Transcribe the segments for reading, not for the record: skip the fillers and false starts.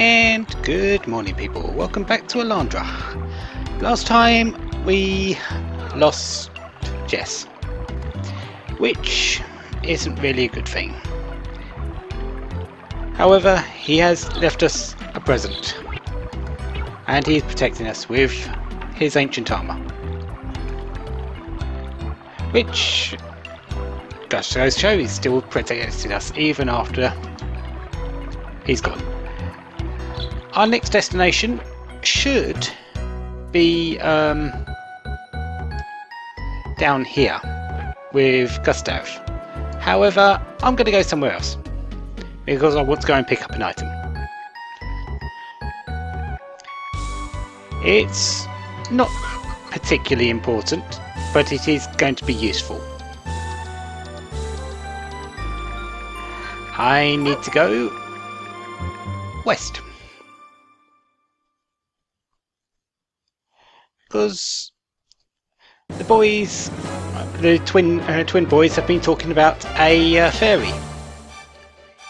And good morning, people. Welcome back to Alundra. Last time we lost Jess, which isn't really a good thing. However, he has left us a present, and he is protecting us with his ancient armour, which goes to show he's still protecting us even after he's gone. Our next destination should be down here with Gustav. However, I'm going to go somewhere else because I want to go and pick up an item. It's not particularly important, but it is going to be useful. I need to go west. Because the boys, the twin boys, have been talking about a ferry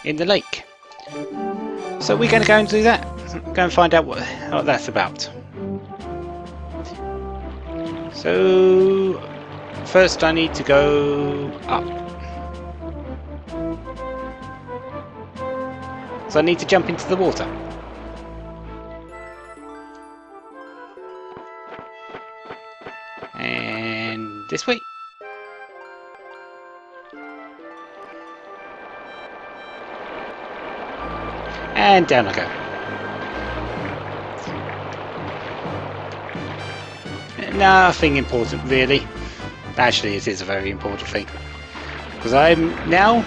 in the lake. So we're going to go and do that. Go and find out what that's about. So first I need to go up. So I need to jump into the water. And this way. And down I go. Nothing important really. Actually, it is a very important thing. Because I'm now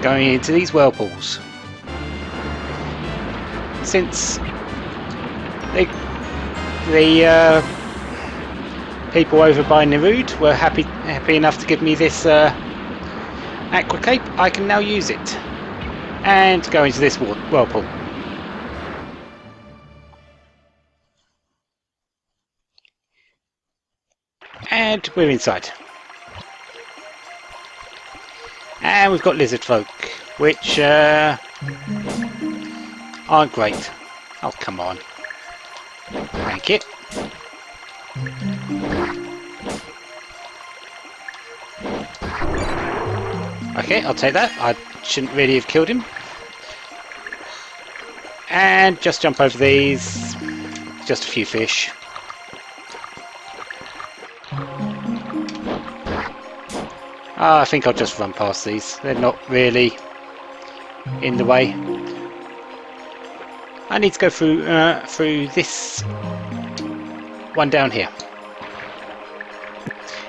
going into these whirlpools. Since the people over by Nerude were happy enough to give me this aqua cape, I can now use it and go into this whirlpool. And we're inside. And we've got lizard folk, which aren't great. Oh, come on. Thank you. Okay, I'll take that. I shouldn't really have killed him. And just jump over these. Just a few fish. I think I'll just run past these. They're not really in the way. I need to go through this one down here.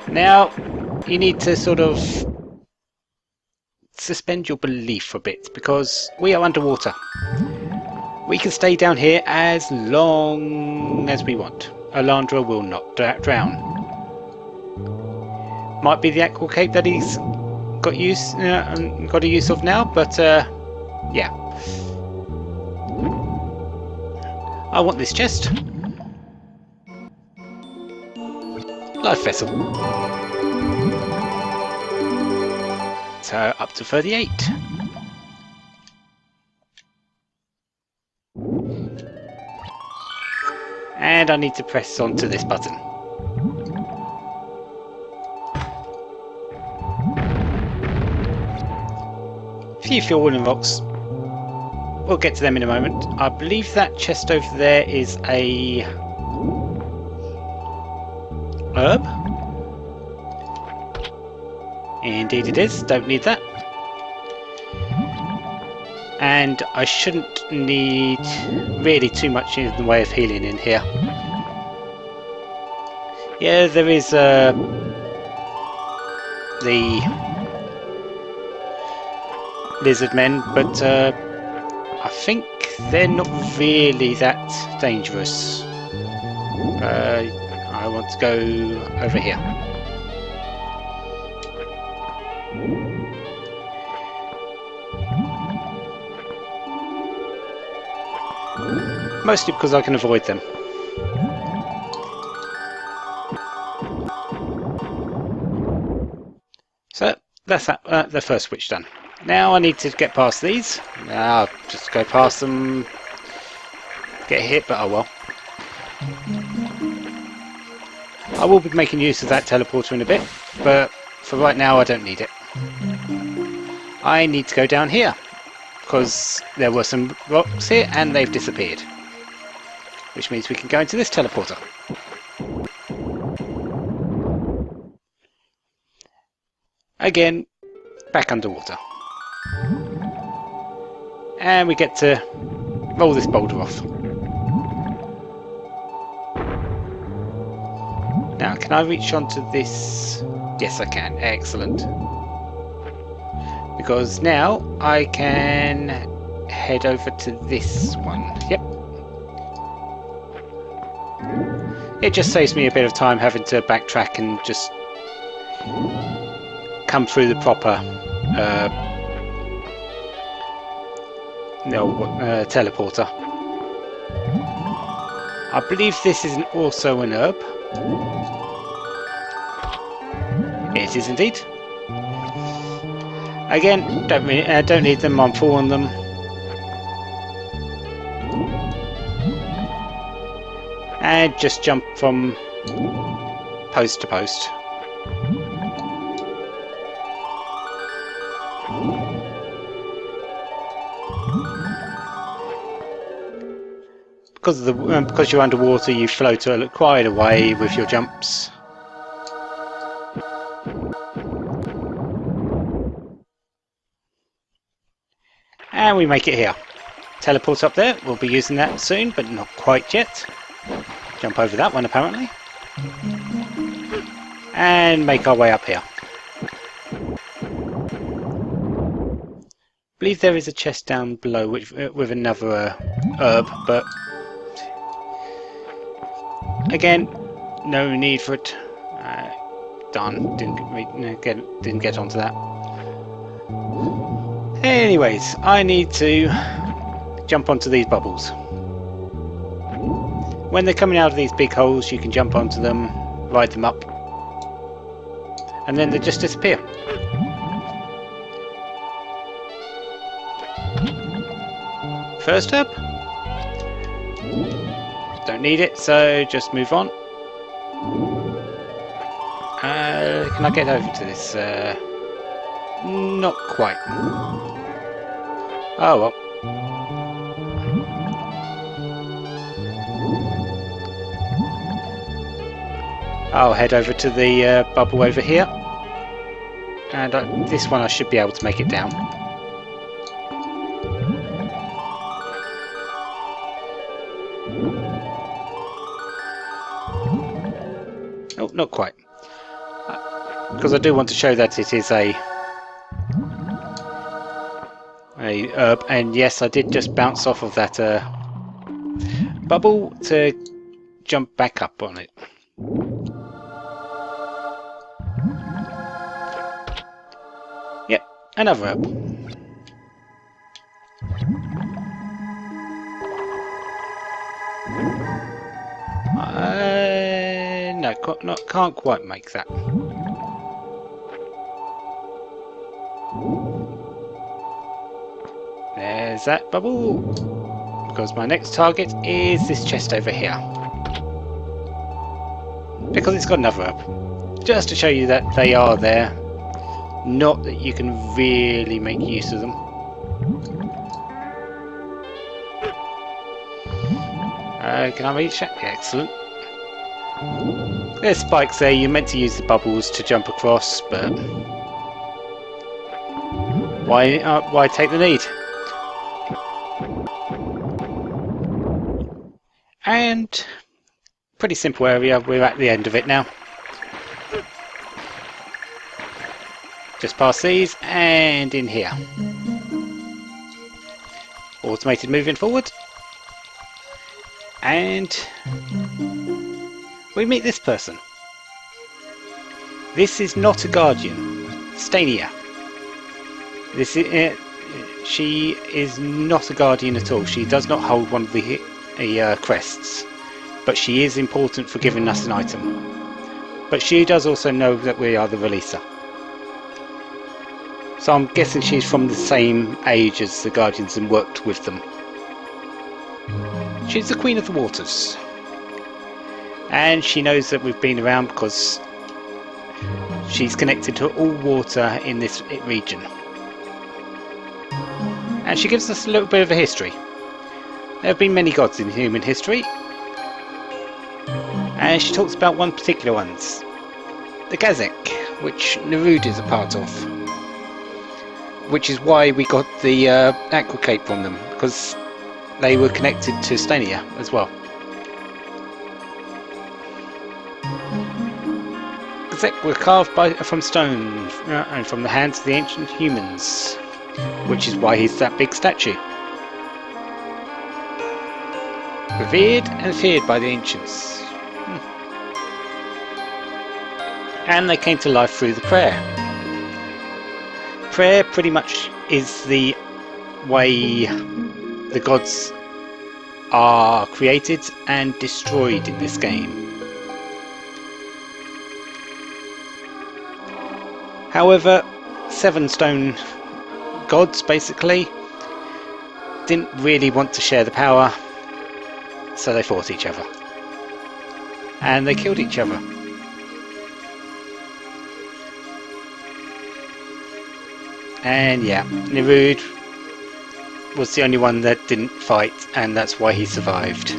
Now, you need to sort of suspend your belief for a bit because we are underwater. We can stay down here as long as we want. Alundra will not drown. Might be the aqua cape that he's got a use of now, but yeah. I want this chest. Life vessel. So up to 38. And I need to press onto this button. Few fueling rocks. We'll get to them in a moment. I believe that chest over there is a herb. Indeed it is. Don't need that. And I shouldn't need really too much in the way of healing in here. Yeah, there is the lizard men, but I think they're not really that dangerous. I want to go over here. Mostly because I can avoid them. So that's that, the first switch done. Now I need to get past these. I'll just go past them, get hit, but oh well. I will be making use of that teleporter in a bit, but for right now I don't need it. I need to go down here, because there were some rocks here and they've disappeared. Which means we can go into this teleporter. Again, back underwater. And we get to roll this boulder off. Now, can I reach onto this? Yes, I can. Excellent. Because now I can head over to this one. Yep. It just saves me a bit of time having to backtrack and just come through the proper teleporter. I believe this is also an herb. It is indeed. Again, don't need them. I'm full on them. And just jump from post to post. Because you're underwater, you float quite away with your jumps. And we make it here. Teleport up there. We'll be using that soon, but not quite yet. Jump over that one apparently. And make our way up here. I believe there is a chest down below with another herb, but again, no need for it. Darn, didn't get onto that. Anyways, I need to jump onto these bubbles. When they're coming out of these big holes, you can jump onto them, ride them up, and then they just disappear. First herb. Don't need it, so just move on. Can I get over to this? Not quite. Oh well. I'll head over to the bubble over here. And this one I should be able to make it down. Oh, not quite. Because I do want to show that it is a herb, and yes, I did just bounce off of that bubble to jump back up on it. Yep, another herb. No, can't quite make that. There's that bubble. Because my next target is this chest over here. Because it's got another herb. Just to show you that they are there. Not that you can really make use of them. Can I reach that? Excellent. There's spikes there. You're meant to use the bubbles to jump across, but why take the need? And pretty simple area. We're at the end of it now. Just past these and in here. Automated moving forward. And we meet this person. This is not a guardian. Stania. She is not a guardian at all. She does not hold one of the crests. But she is important for giving us an item. But she does also know that we are the releaser. So I'm guessing she's from the same age as the Guardians and worked with them. She's the Queen of the Waters. And she knows that we've been around because she's connected to all water in this region. And she gives us a little bit of a history. There have been many gods in human history. And she talks about one particular one, the Gazek, which Nerud is a part of. Which is why we got the aqua cape from them, because they were connected to Stania as well. Gazek were carved from stone and from the hands of the ancient humans, which is why he's that big statue. Revered and feared by the ancients. And they came to life through the prayer. Prayer pretty much is the way the gods are created and destroyed in this game. However, 7 stone gods basically didn't really want to share the power, so they fought each other. And they killed each other. And yeah, Nerud was the only one that didn't fight, and that's why he survived.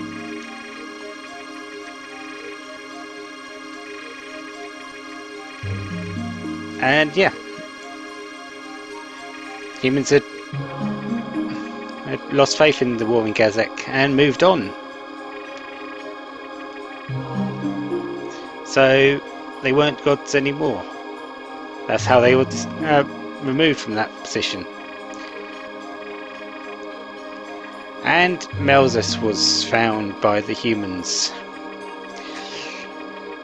And yeah, humans had lost faith in the war in Gazek and moved on. So they weren't gods anymore. That's how they were removed from that position. And Melzus was found by the humans.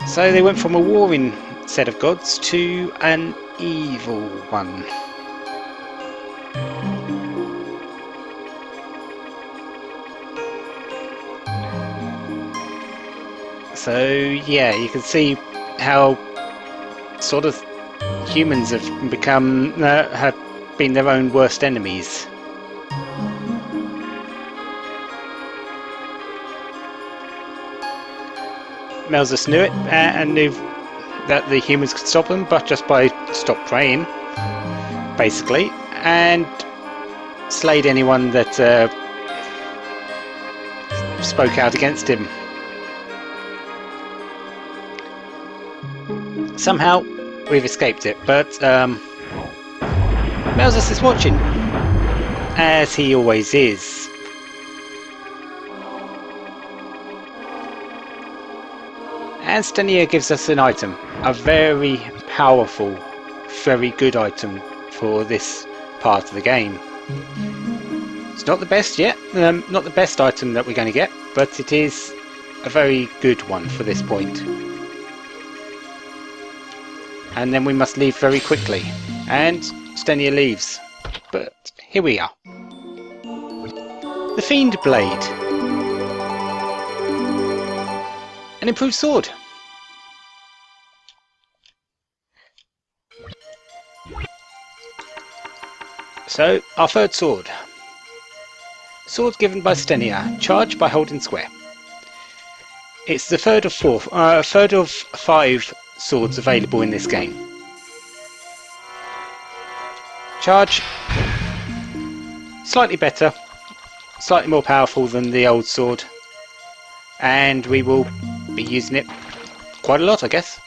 So they went from a warring set of gods to an evil one. So yeah, you can see how sort of humans have become have been their own worst enemies. Melzus knew it and knew that the humans could stop them, but just by stop praying, basically, and slayed anyone that spoke out against him. Somehow we've escaped it, but Melzus is watching, as he always is. And Stenia gives us an item, a very powerful, very good item for this part of the game. It's not the best yet, not the best item that we're going to get, but it is a very good one for this point. And then we must leave very quickly, and Stenia leaves, but here we are. The Fiend Blade. An improved sword. So, our third sword. Sword given by Stenia, charge by holding square. It's the third of 5 swords available in this game. Charge, slightly better, slightly more powerful than the old sword, and we will be using it quite a lot, I guess.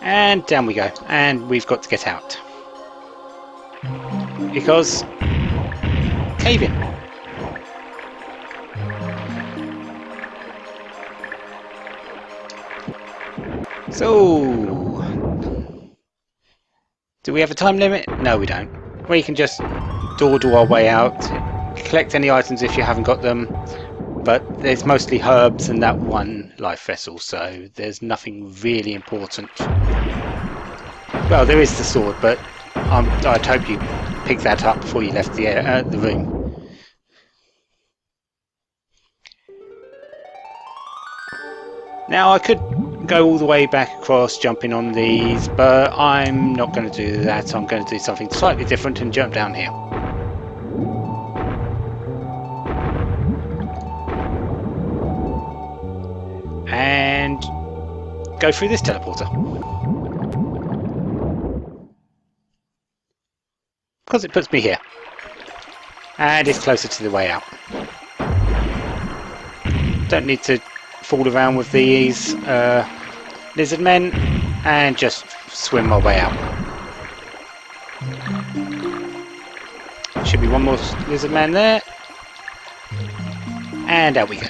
And down we go, and we've got to get out because cave in. So, do we have a time limit? No, we don't. We can just dawdle our way out, collect any items if you haven't got them, but there's mostly herbs and that one life vessel, so there's nothing really important. Well, there is the sword, but I'd hope you picked that up before you left the room. Now, I could go all the way back across jumping on these, but I'm not going to do that. I'm going to do something slightly different and jump down here. And go through this teleporter. Because it puts me here. And it's closer to the way out. Don't need to fool around with these lizard men and just swim my way out. Should be one more lizard man there. And out we go.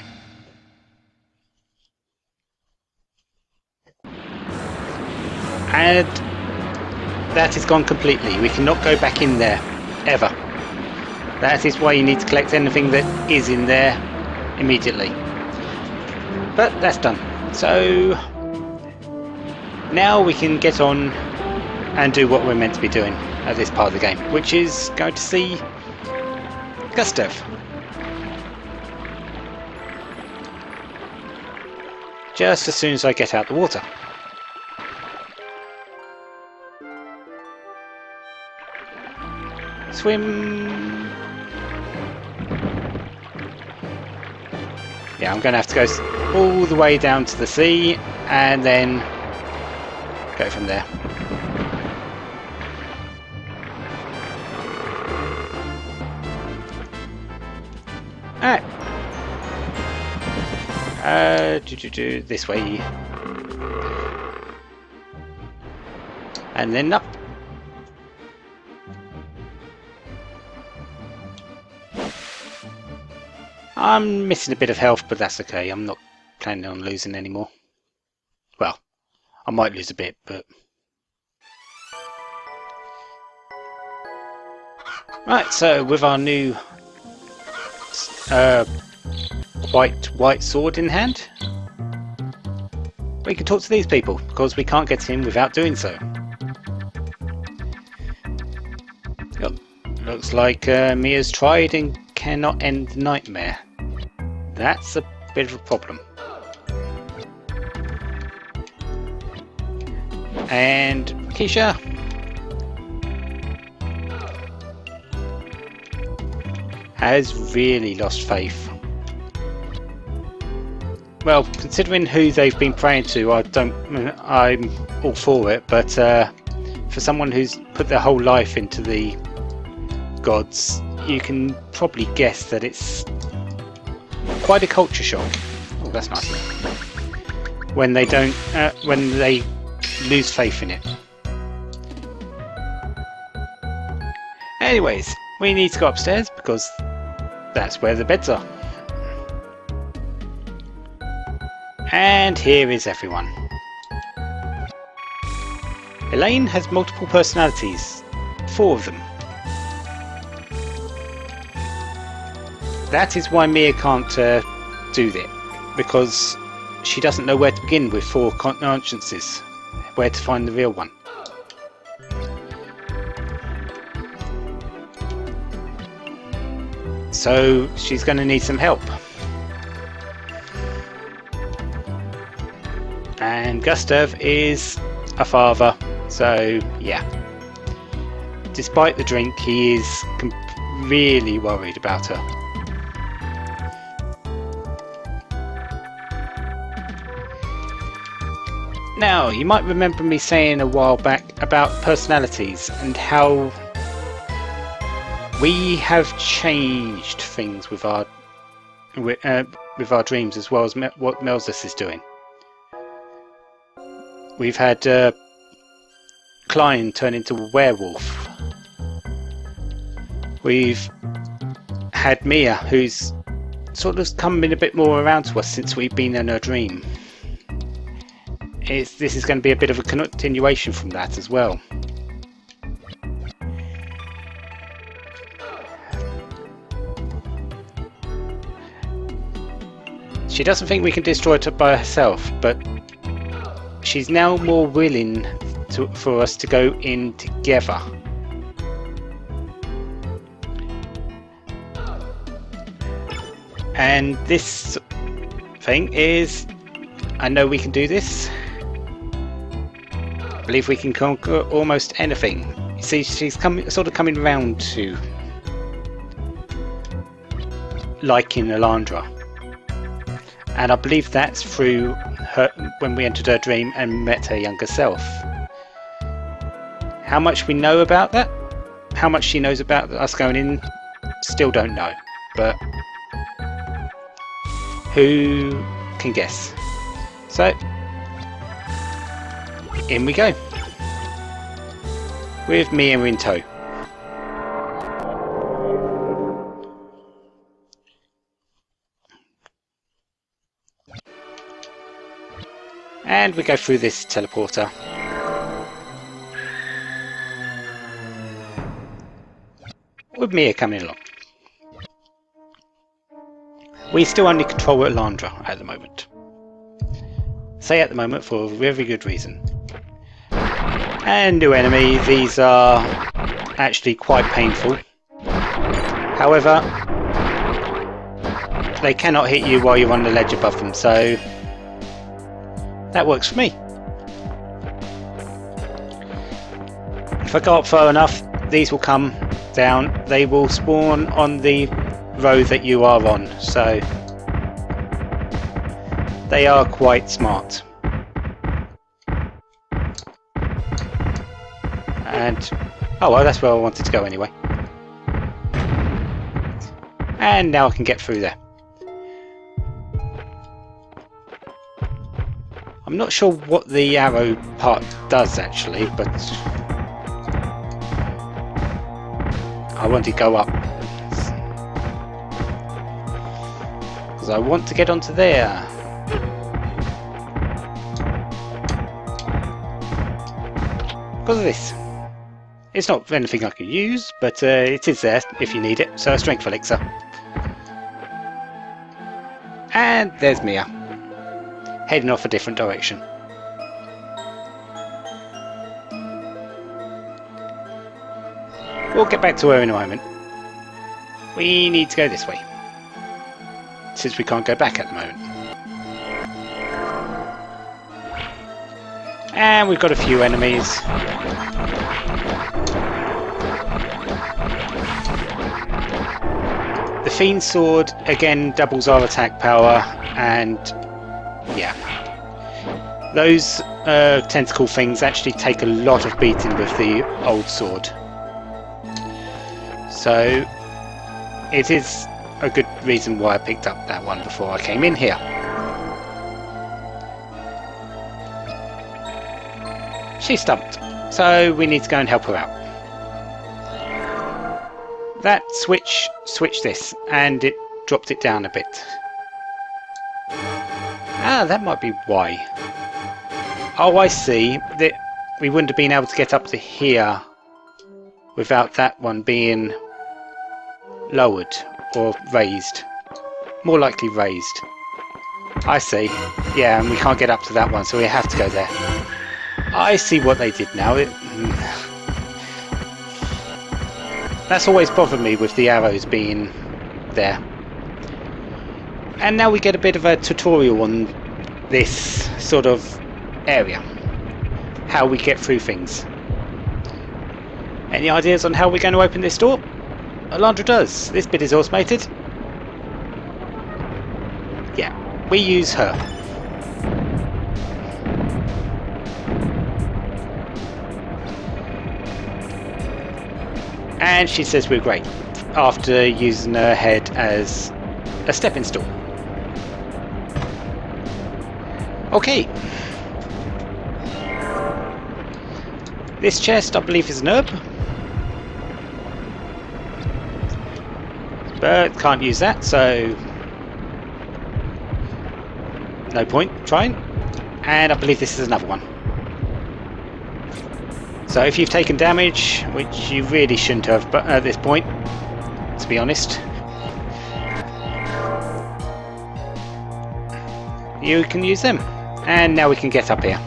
And that is gone completely. We cannot go back in there, ever. That is why you need to collect anything that is in there immediately. But that's done. So now we can get on and do what we're meant to be doing at this part of the game, which is going to see Gustav. Just as soon as I get out the water. Swim. Yeah, I'm going to have to go all the way down to the sea and then go from there. Alright. This way. And then up. I'm missing a bit of health, but that's okay. I'm not planning on losing any more. Well, I might lose a bit, but... Right, so with our new white sword in hand, we can talk to these people, because we can't get in without doing so. Looks like Mia's tried and cannot end the nightmare. That's a bit of a problem. And Keisha. Has really lost faith. Well, considering who they've been praying to, I'm all for it, but for someone who's put their whole life into the gods, you can probably guess that it's quite a culture shock. Oh, that's nice. When they don't, when they lose faith in it. Anyways, we need to go upstairs because that's where the beds are. And here is everyone. Elaine has multiple personalities, 4 of them. That is why Mia can't do that, because she doesn't know where to begin with 4 consciences, where to find the real one. So she's going to need some help. And Gustav is a father, so yeah. Despite the drink, he is really worried about her. Now, you might remember me saying a while back about personalities and how we have changed things with our dreams, as well as what Melzus is doing. We've had Klein turn into a werewolf. We've had Mia, who's sort of coming a bit more around to us since we've been in her dream. This is going to be a bit of a continuation from that as well. She doesn't think we can destroy it by herself, but she's now more willing for us to go in together. And this thing is, I know we can do this. believe we can conquer almost anything. You see, she's sort of coming round to liking Alundra. And I believe that's through her when we entered her dream and met her younger self. How much we know about that, how much she knows about us going in, still don't know. But who can guess? So, in we go. With Mia in tow. And we go through this teleporter. With Mia coming along. We still only control Alundra at the moment. Say at the moment for a very good reason. And new enemy, these are actually quite painful. However, they cannot hit you while you're on the ledge above them, so that works for me. If I go up far enough, these will come down. They will spawn on the road that you are on, so they are quite smart. And oh well, that's where I wanted to go anyway. And now I can get through there. I'm not sure what the arrow part does actually, but I want to go up because I want to get onto there. Because of this. It's not anything I can use, but it is there if you need it. So a strength elixir. And there's Mia. Heading off a different direction. We'll get back to her in a moment. We need to go this way, since we can't go back at the moment. And we've got a few enemies. The Fiend Sword again doubles our attack power, and yeah, those tentacle things actually take a lot of beating with the old sword. So it is a good reason why I picked up that one before I came in here. She's stumped, so we need to go and help her out. That switched this, and it dropped it down a bit. Ah, that might be why. Oh, I see. That we wouldn't have been able to get up to here without that one being lowered or raised. More likely raised. I see. Yeah, and we can't get up to that one, so we have to go there. I see what they did now. That's always bothered me with the arrows being there. And now we get a bit of a tutorial on this sort of area. How we get through things. Any ideas on how we're going to open this door? Alundra does. This bit is automated. Yeah, we use her. And she says we're great, after using her head as a stepping stool. Okay. This chest, I believe, is an herb. But can't use that, so no point trying. And I believe this is another one. So if you've taken damage, which you really shouldn't have, but at this point, to be honest, you can use them. And now we can get up here.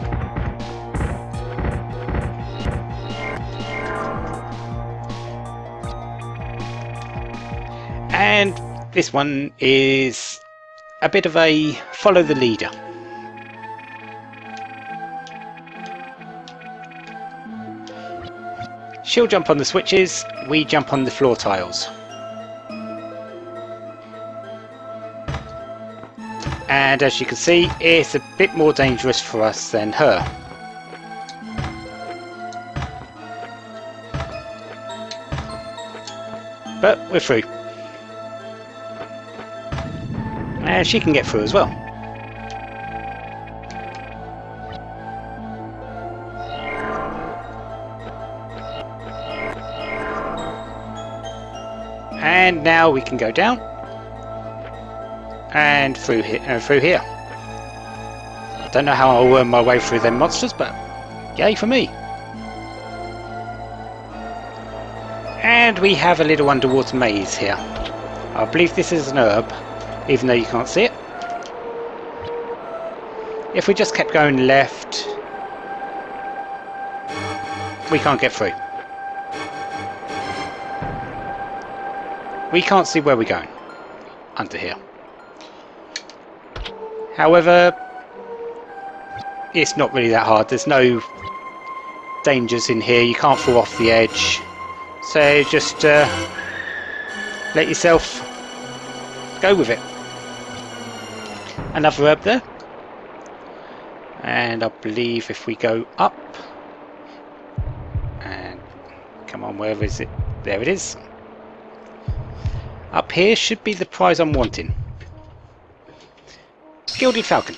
And this one is a bit of a follow the leader. She'll jump on the switches, we jump on the floor tiles. And as you can see, it's a bit more dangerous for us than her. But we're through. And she can get through as well. And now we can go down and through here. I don't know how I'll worm my way through them monsters, but yay for me. And we have a little underwater maze here. I believe this is an herb, even though you can't see it. If we just kept going left, we can't get through. We can't see where we're going under here. However, it's not really that hard. There's no dangers in here. You can't fall off the edge. So just let yourself go with it. Another herb there. And I believe if we go up, and come on, where is it? There it is. Up here should be the prize I'm wanting. Gilded Falcon.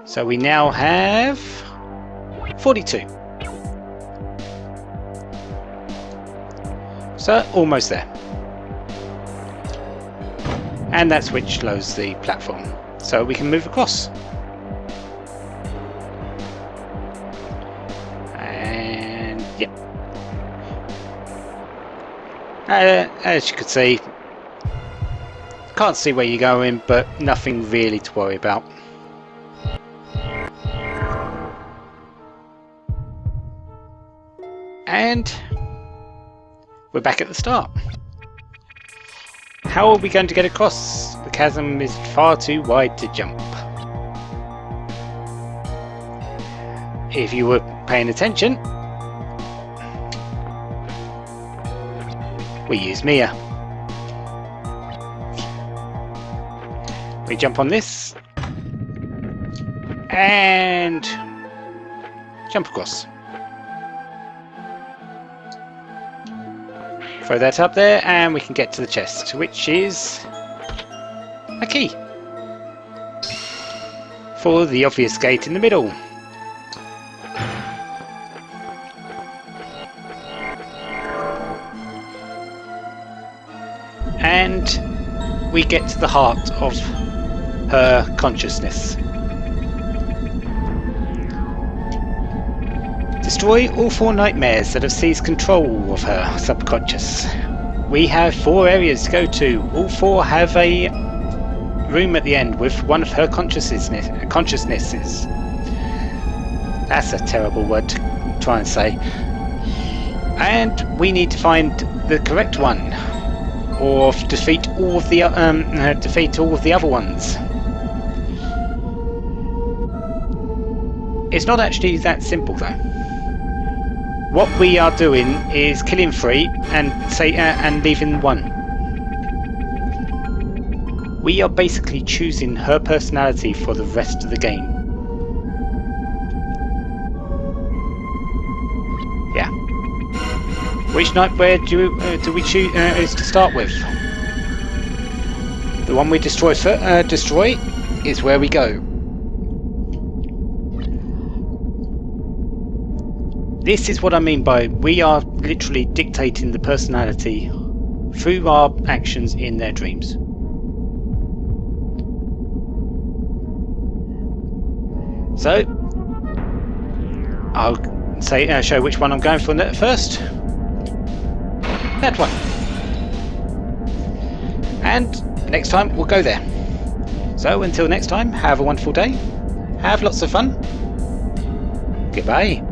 So we now have 42. So almost there. And that switch loads the platform. So we can move across. And yep. As you can see, can't see where you're going, but nothing really to worry about. And we're back at the start. How are we going to get across? The chasm is far too wide to jump. If you were paying attention, we use Mia. We jump on this and jump across. Throw that up there and we can get to the chest, which is a key for the obvious gate in the middle. And we get to the heart of her consciousness. Destroy all 4 nightmares that have seized control of her subconscious. We have 4 areas to go to. All 4 have a room at the end with one of her consciousnesses. That's a terrible word to try and say. And we need to find the correct one, or defeat all of the other ones. It's not actually that simple though. What we are doing is killing 3 and leaving 1. We are basically choosing her personality for the rest of the game. Yeah. Which nightmare do we choose to start with? The one we destroy is where we go. This is what I mean by we are literally dictating the personality through our actions in their dreams. So, I'll show which one I'm going for first. That one. And next time we'll go there. So until next time, have a wonderful day. Have lots of fun. Goodbye.